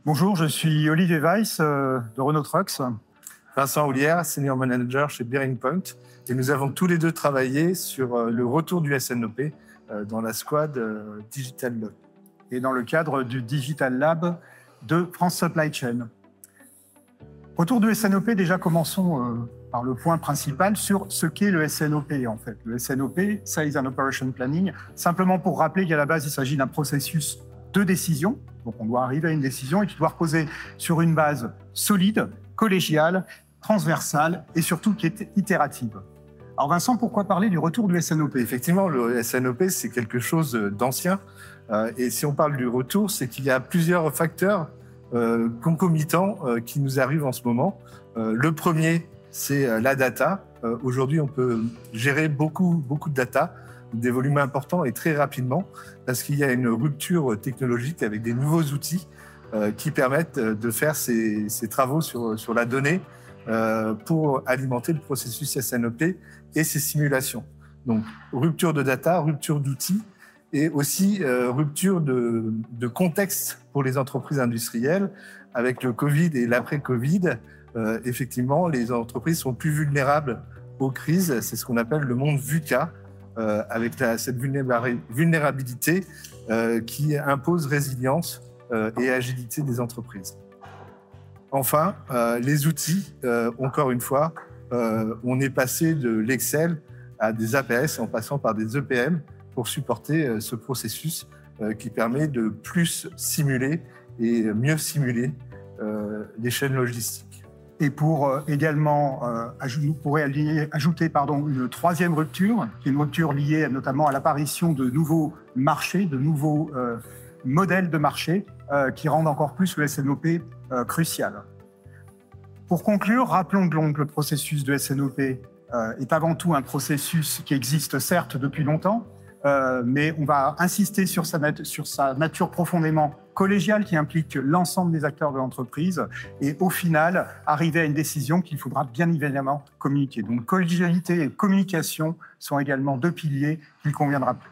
Bonjour, je suis Olivier Weiss de Renault Trucks. Vincent Houlière, Senior Manager chez Bearing Point. Et nous avons tous les deux travaillé sur le retour du SNOP dans la squad Digital Lab. Et dans le cadre du Digital Lab de France Supply Chain. Retour du SNOP, déjà commençons par le point principal sur ce qu'est le SNOP en fait. Le SNOP, Sales and Operation Planning, simplement pour rappeler qu'à la base, il s'agit d'un processus de décision. Donc on doit arriver à une décision et qui doit reposer sur une base solide, collégiale, transversale et surtout qui est itérative. Alors Vincent, pourquoi parler du retour du SNOP? Effectivement, le SNOP, c'est quelque chose d'ancien. Et si on parle du retour, c'est qu'il y a plusieurs facteurs concomitants qui nous arrivent en ce moment. Le premier, c'est la data. Aujourd'hui, on peut gérer beaucoup de data, des volumes importants et très rapidement, parce qu'il y a une rupture technologique avec des nouveaux outils qui permettent de faire ces travaux sur la donnée pour alimenter le processus SNOP et ses simulations. Donc, rupture de data, rupture d'outils et aussi rupture de contexte pour les entreprises industrielles. Avec le Covid et l'après-Covid, effectivement, les entreprises sont plus vulnérables aux crises. C'est ce qu'on appelle le monde VUCA, avec cette vulnérabilité qui impose résilience et agilité des entreprises. Enfin, les outils, encore une fois, on est passé de l'Excel à des APS en passant par des EPM pour supporter ce processus qui permet de plus simuler et mieux simuler les chaînes logistiques. Et pour également ajouter une troisième rupture, qui est une rupture liée notamment à l'apparition de nouveaux marchés, de nouveaux modèles de marché qui rendent encore plus le SNOP crucial. Pour conclure, rappelons donc que le processus de SNOP est avant tout un processus qui existe certes depuis longtemps, mais on va insister sur sa nature profondément collégiale qui implique l'ensemble des acteurs de l'entreprise et au final arriver à une décision qu'il faudra bien évidemment communiquer. Donc collégialité et communication sont également deux piliers qu'il convient de rappeler.